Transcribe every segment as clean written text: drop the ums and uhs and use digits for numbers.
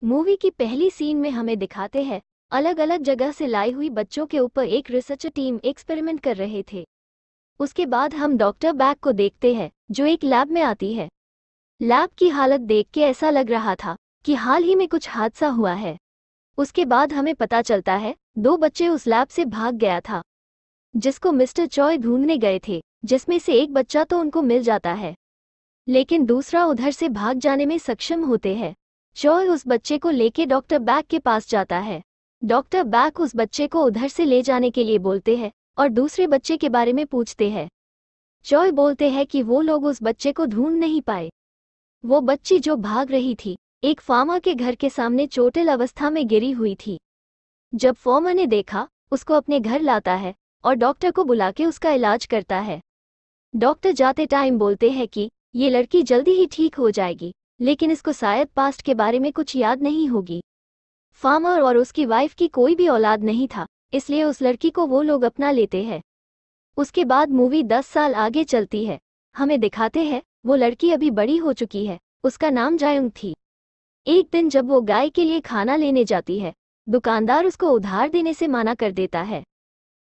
Movie की पहली scene में हमें दिखाते हैं अलग अलग जगह से लाई हुई बच्चों के ऊपर एक रिसर्च टीम एक्सपेरिमेंट कर रहे थे। उसके बाद हम डॉक्टर बैग को देखते हैं जो एक लैब में आती है। लैब की हालत देख के ऐसा लग रहा था कि हाल ही में कुछ हादसा हुआ है। उसके बाद हमें पता चलता है दो बच्चे उस लैब से भाग गया था जिसको मिस्टर चॉय ढूंढने गए थे, जिसमें से एक बच्चा तो उनको मिल जाता है लेकिन दूसरा उधर से भाग जाने में सक्षम होते हैं। चॉय उस बच्चे को लेके डॉक्टर बैग के पास जाता है। डॉक्टर बैग उस बच्चे को उधर से ले जाने के लिए बोलते हैं और दूसरे बच्चे के बारे में पूछते हैं। चॉय बोलते हैं कि वो लोग उस बच्चे को ढूंढ नहीं पाए। वो बच्ची जो भाग रही थी एक फार्मर के घर के सामने चोटिल अवस्था में गिरी हुई थी। जब फार्मर ने देखा उसको अपने घर लाता है और डॉक्टर को बुला के उसका इलाज करता है। डॉक्टर जाते टाइम बोलते हैं कि ये लड़की जल्दी ही ठीक हो जाएगी, लेकिन इसको शायद पास्ट के बारे में कुछ याद नहीं होगी। फार्मर और उसकी वाइफ की कोई भी औलाद नहीं था, इसलिए उस लड़की को वो लोग अपना लेते हैं। उसके बाद मूवी 10 साल आगे चलती है। हमें दिखाते हैं वो लड़की अभी बड़ी हो चुकी है। उसका नाम जायुंग थी। एक दिन जब वो गाय के लिए खाना लेने जाती है, दुकानदार उसको उधार देने से मना कर देता है।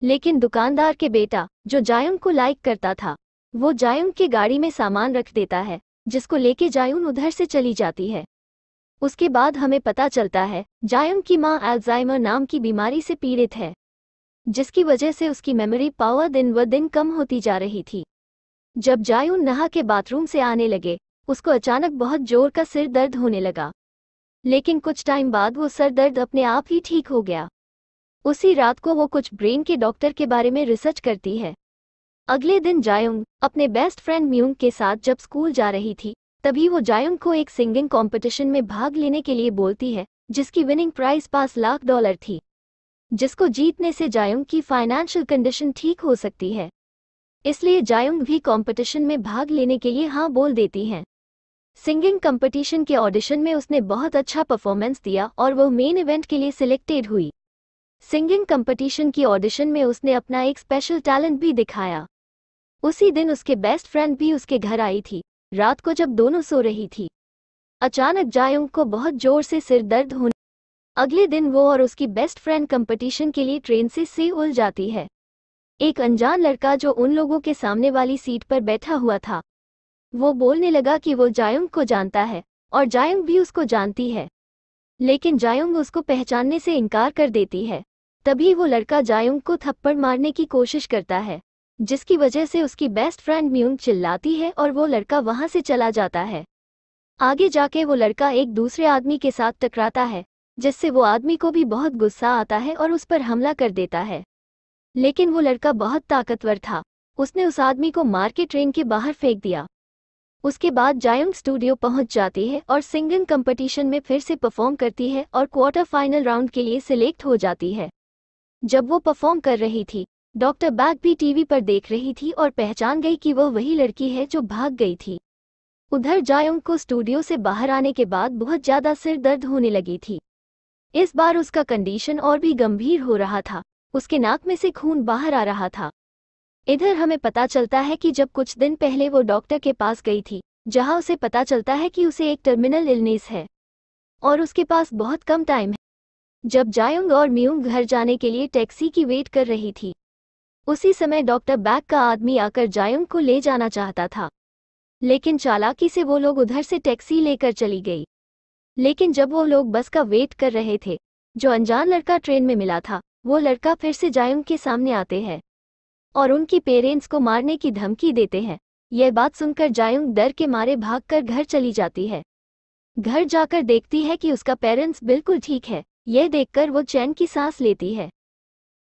लेकिन दुकानदार के बेटा जो जायुंग को लाइक करता था, वो जायुंग की गाड़ी में सामान रख देता है, जिसको लेके जायुंग उधर से चली जाती है। उसके बाद हमें पता चलता है जायुंग की मां अल्जाइमर नाम की बीमारी से पीड़ित है, जिसकी वजह से उसकी मेमोरी पावर दिन व दिन कम होती जा रही थी। जब जायुंग नहा के बाथरूम से आने लगे, उसको अचानक बहुत जोर का सिर दर्द होने लगा, लेकिन कुछ टाइम बाद वो सर दर्द अपने आप ही ठीक हो गया। उसी रात को वो कुछ ब्रेन के डॉक्टर के बारे में रिसर्च करती है। अगले दिन जायुंग अपने बेस्ट फ्रेंड म्यूंग के साथ जब स्कूल जा रही थी, तभी वो जायुंग को एक सिंगिंग कंपटीशन में भाग लेने के लिए बोलती है, जिसकी विनिंग प्राइस $5 लाख थी, जिसको जीतने से जायुंग की फाइनेंशियल कंडीशन ठीक हो सकती है। इसलिए जायुंग भी कंपटीशन में भाग लेने के लिए हाँ बोल देती हैं। सिंगिंग कंपटीशन के ऑडिशन में उसने बहुत अच्छा परफॉर्मेंस दिया और वो मेन इवेंट के लिए सिलेक्टेड हुई। सिंगिंग कंपटीशन की ऑडिशन में उसने अपना एक स्पेशल टैलेंट भी दिखाया। उसी दिन उसके बेस्ट फ्रेंड भी उसके घर आई थी, रात को जब दोनों सो रही थी। अचानक जायुंग को बहुत जोर से सिर दर्द होने। अगले दिन वो और उसकी बेस्ट फ्रेंड कंपटीशन के लिए ट्रेन से सेउल जाती है। एक अनजान लड़का जो उन लोगों के सामने वाली सीट पर बैठा हुआ था, वो बोलने लगा कि वो जायुंग को जानता है और जायुंग भी उसको जानती है, लेकिन जायुंग उसको पहचानने से इनकार कर देती है। तभी वो लड़का जायुंग को थप्पड़ मारने की कोशिश करता है, जिसकी वजह से उसकी बेस्ट फ्रेंड म्यूंग चिल्लाती है और वो लड़का वहां से चला जाता है। आगे जाके वो लड़का एक दूसरे आदमी के साथ टकराता है, जिससे वो आदमी को भी बहुत गुस्सा आता है और उस पर हमला कर देता है। लेकिन वो लड़का बहुत ताकतवर था, उसने उस आदमी को मार के ट्रेन के बाहर फेंक दिया। उसके बाद जायुंग स्टूडियो पहुंच जाती है और सिंगिंग कंपटीशन में फिर से परफॉर्म करती है और क्वार्टर फाइनल राउंड के लिए सिलेक्ट हो जाती है। जब वो परफॉर्म कर रही थी, डॉक्टर बैग भी टीवी पर देख रही थी और पहचान गई कि वह वही लड़की है जो भाग गई थी। उधर जायुंग को स्टूडियो से बाहर आने के बाद बहुत ज्यादा सिर दर्द होने लगी थी। इस बार उसका कंडीशन और भी गंभीर हो रहा था, उसके नाक में से खून बाहर आ रहा था। इधर हमें पता चलता है कि जब कुछ दिन पहले वो डॉक्टर के पास गई थी, जहां उसे पता चलता है कि उसे एक टर्मिनल इलनेस है और उसके पास बहुत कम टाइम है। जब जायुंग और म्यूंग घर जाने के लिए टैक्सी की वेट कर रही थी, उसी समय डॉक्टर बैग का आदमी आकर जायुंग को ले जाना चाहता था, लेकिन चालाकी से वो लोग उधर से टैक्सी लेकर चली गई। लेकिन जब वो लोग बस का वेट कर रहे थे, जो अनजान लड़का ट्रेन में मिला था, वो लड़का फिर से जायुंग के सामने आते हैं और उनकी पेरेंट्स को मारने की धमकी देते हैं। यह बात सुनकर जायुंग डर के मारे भागकर घर चली जाती है। घर जाकर देखती है कि उसका पेरेंट्स बिल्कुल ठीक है। यह देखकर वो चैन की सांस लेती है।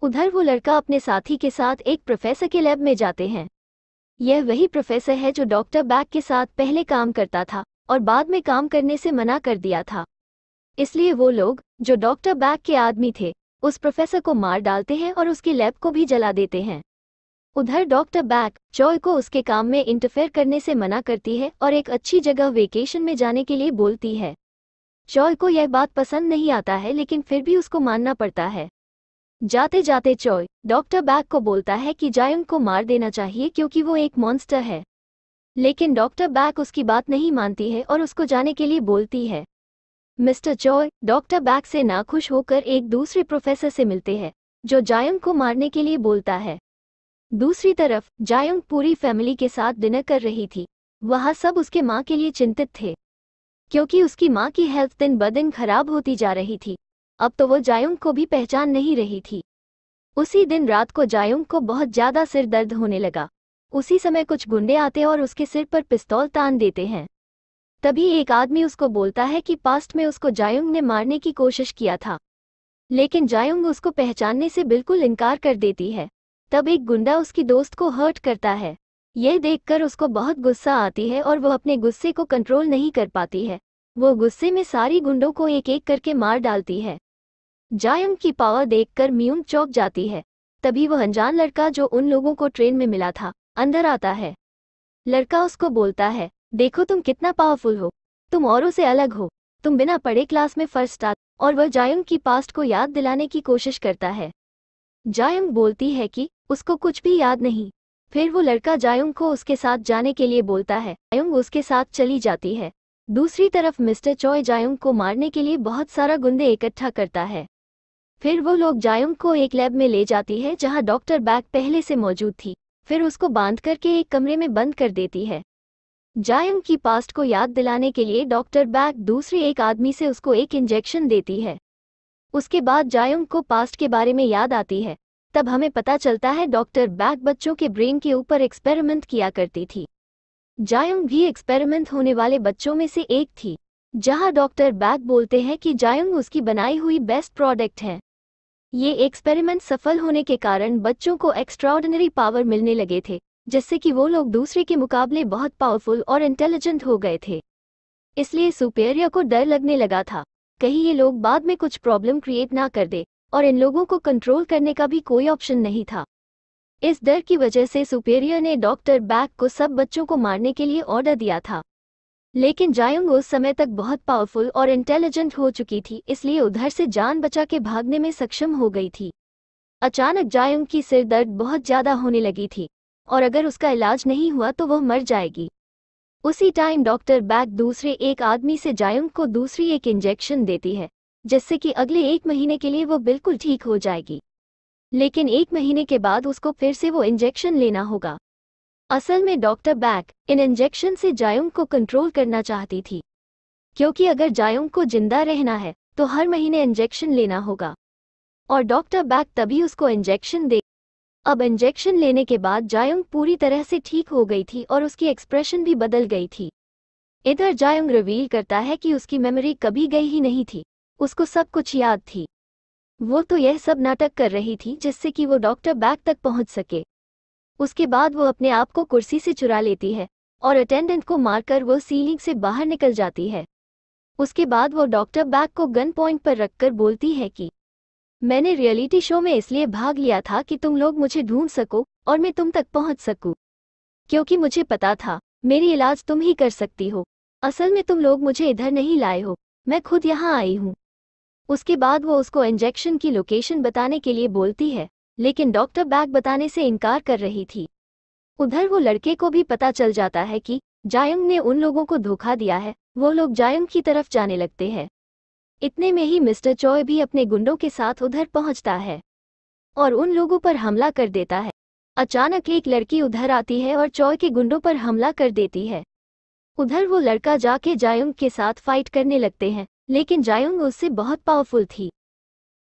उधर वो लड़का अपने साथी के साथ एक प्रोफेसर के लैब में जाते हैं। यह वही प्रोफेसर है जो डॉक्टर बैग के साथ पहले काम करता था और बाद में काम करने से मना कर दिया था। इसलिए वो लोग, जो डॉक्टर बैग के आदमी थे, उस प्रोफेसर को मार डालते हैं और उसकी लैब को भी जला देते हैं। उधर डॉक्टर बैग चॉय को उसके काम में इंटरफेयर करने से मना करती है और एक अच्छी जगह वेकेशन में जाने के लिए बोलती है। चॉय को यह बात पसंद नहीं आता है, लेकिन फिर भी उसको मानना पड़ता है। जाते जाते चॉय डॉक्टर बैग को बोलता है कि जायुंग को मार देना चाहिए क्योंकि वो एक मॉन्स्टर है, लेकिन डॉक्टर बैग उसकी बात नहीं मानती है और उसको जाने के लिए बोलती है। मिस्टर चॉय डॉक्टर बैक से नाखुश होकर एक दूसरे प्रोफेसर से मिलते हैं, जो जायोंग को मारने के लिए बोलता है। दूसरी तरफ जायोंग पूरी फैमिली के साथ डिनर कर रही थी। वहाँ सब उसके माँ के लिए चिंतित थे, क्योंकि उसकी माँ की हेल्थ दिन ब दिन खराब होती जा रही थी। अब तो वो जायोंग को भी पहचान नहीं रही थी। उसी दिन रात को जायोंग को बहुत ज़्यादा सिर दर्द होने लगा। उसी समय कुछ गुंडे आते और उसके सिर पर पिस्तौल तान देते हैं। तभी एक आदमी उसको बोलता है कि पास्ट में उसको जायोंग ने मारने की कोशिश किया था, लेकिन जायोंग उसको पहचानने से बिल्कुल इनकार कर देती है। तब एक गुंडा उसकी दोस्त को हर्ट करता है। यह देखकर उसको बहुत गुस्सा आती है और वो अपने गुस्से को कंट्रोल नहीं कर पाती है। वो गुस्से में सारी गुंडों को एक एक करके मार डालती है। जायोंग की पावर देखकर मियोंग चौंक जाती है। तभी वह अनजान लड़का जो उन लोगों को ट्रेन में मिला था अंदर आता है। लड़का उसको बोलता है, देखो तुम कितना पावरफुल हो, तुम औरों से अलग हो, तुम बिना पढ़े क्लास में फर्स्ट आ। और वह जायोंग की पास्ट को याद दिलाने की कोशिश करता है। जायोंग बोलती है कि उसको कुछ भी याद नहीं। फिर वो लड़का जायोंग को उसके साथ जाने के लिए बोलता है। जायोंग उसके साथ चली जाती है। दूसरी तरफ मिस्टर चॉय जायोंग को मारने के लिए बहुत सारा गुंडे इकट्ठा करता है। फिर वो लोग जायोंग को एक लैब में ले जाती है जहां डॉक्टर बैक पहले से मौजूद थी। फिर उसको बांध करके एक कमरे में बंद कर देती है। जायोंग की पास्ट को याद दिलाने के लिए डॉक्टर बैक दूसरे एक आदमी से उसको एक इंजेक्शन देती है। उसके बाद जायोंग को पास्ट के बारे में याद आती है। तब हमें पता चलता है डॉक्टर बैक बच्चों के ब्रेन के ऊपर एक्सपेरिमेंट किया करती थी। जायोंग भी एक्सपेरिमेंट होने वाले बच्चों में से एक थी, जहां डॉक्टर बैक बोलते हैं कि जायोंग उसकी बनाई हुई बेस्ट प्रोडक्ट है। ये एक्सपेरिमेंट सफल होने के कारण बच्चों को एक्स्ट्राऑर्डिनरी पावर मिलने लगे थे, जिससे कि वो लोग दूसरे के मुकाबले बहुत पावरफुल और इंटेलिजेंट हो गए थे। इसलिए सुपेरियर को डर लगने लगा था, कहीं ये लोग बाद में कुछ प्रॉब्लम क्रिएट ना कर दे, और इन लोगों को कंट्रोल करने का भी कोई ऑप्शन नहीं था। इस डर की वजह से सुपेरियर ने डॉक्टर बैक को सब बच्चों को मारने के लिए ऑर्डर दिया था। लेकिन जायोंग उस समय तक बहुत पावरफुल और इंटेलिजेंट हो चुकी थी, इसलिए उधर से जान बचा के भागने में सक्षम हो गई थी। अचानक जायोंग की सिर दर्द बहुत ज़्यादा होने लगी थी, और अगर उसका इलाज नहीं हुआ तो वह मर जाएगी। उसी टाइम डॉक्टर बैक दूसरे एक आदमी से जायोंग को दूसरी एक इंजेक्शन देती है, जिससे कि अगले 1 महीने के लिए वो बिल्कुल ठीक हो जाएगी। लेकिन 1 महीने के बाद उसको फिर से वो इंजेक्शन लेना होगा। असल में डॉक्टर बैक इन इंजेक्शन से जायोंग को कंट्रोल करना चाहती थी, क्योंकि अगर जायोंग को जिंदा रहना है तो हर महीने इंजेक्शन लेना होगा, और डॉक्टर बैक तभी उसको इंजेक्शन दे। अब इंजेक्शन लेने के बाद जायोंग पूरी तरह से ठीक हो गई थी और उसकी एक्सप्रेशन भी बदल गई थी। इधर जायोंग रिवील करता है कि उसकी मेमोरी कभी गई ही नहीं थी, उसको सब कुछ याद थी। वो तो यह सब नाटक कर रही थी जिससे कि वो डॉक्टर बैक तक पहुंच सके। उसके बाद वो अपने आप को कुर्सी से चुरा लेती है और अटेंडेंट को मारकर वो सीलिंग से बाहर निकल जाती है। उसके बाद वो डॉक्टर बैक को गन पॉइंट पर रखकर बोलती है कि मैंने रियलिटी शो में इसलिए भाग लिया था कि तुम लोग मुझे ढूंढ सको और मैं तुम तक पहुंच सकूं, क्योंकि मुझे पता था मेरी इलाज तुम ही कर सकती हो। असल में तुम लोग मुझे इधर नहीं लाए हो, मैं खुद यहाँ आई हूँ। उसके बाद वो उसको इंजेक्शन की लोकेशन बताने के लिए बोलती है, लेकिन डॉक्टर बैक बताने से इनकार कर रही थी। उधर वो लड़के को भी पता चल जाता है कि जायोंग ने उन लोगों को धोखा दिया है। वो लोग जायोंग की तरफ जाने लगते हैं। इतने में ही मिस्टर चॉय भी अपने गुंडों के साथ उधर पहुंचता है और उन लोगों पर हमला कर देता है। अचानक एक लड़की उधर आती है और चॉय के गुंडों पर हमला कर देती है। उधर वो लड़का जाके जायोंग के साथ फाइट करने लगते हैं, लेकिन जायोंग उससे बहुत पावरफुल थी,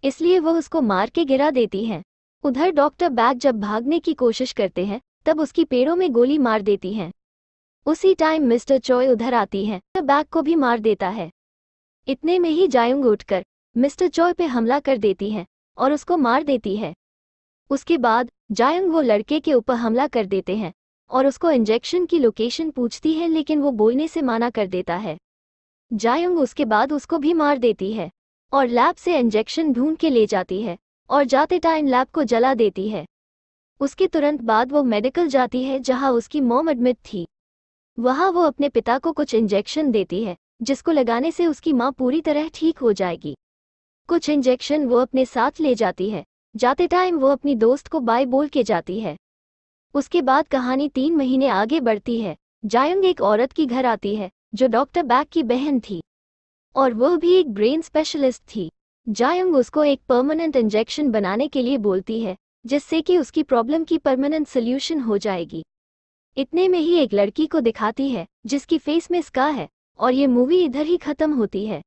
इसलिए वो उसको मार के गिरा देती है। उधर डॉक्टर बैक जब भागने की कोशिश करते हैं तब उसकी पेड़ों में गोली मार देती हैं। उसी टाइम मिस्टर चॉय उधर आती है, बैक को भी मार देता है। इतने में ही जायोंग उठकर मिस्टर चॉय पे हमला कर देती है और उसको मार देती है। उसके बाद जायोंग वो लड़के के ऊपर हमला कर देते हैं और उसको इंजेक्शन की लोकेशन पूछती है, लेकिन वो बोलने से मना कर देता है। जायोंग उसके बाद उसको भी मार देती है और लैब से इंजेक्शन ढूंढ के ले जाती है और जाते टाइम लैब को जला देती है। उसके तुरंत बाद वो मेडिकल जाती है जहां उसकी मॉम एडमिट थी। वहां वो अपने पिता को कुछ इंजेक्शन देती है, जिसको लगाने से उसकी माँ पूरी तरह ठीक हो जाएगी। कुछ इंजेक्शन वो अपने साथ ले जाती है। जाते टाइम वो अपनी दोस्त को बाय बोल के जाती है। उसके बाद कहानी 3 महीने आगे बढ़ती है। जायोंग एक औरत की घर आती है जो डॉक्टर बैक की बहन थी। और वह भी एक ब्रेन स्पेशलिस्ट थी। जायंग उसको एक परमानेंट इंजेक्शन बनाने के लिए बोलती है, जिससे कि उसकी प्रॉब्लम की परमानेंट सोल्यूशन हो जाएगी। इतने में ही एक लड़की को दिखाती है जिसकी फेस में स्कार है, और ये मूवी इधर ही खत्म होती है।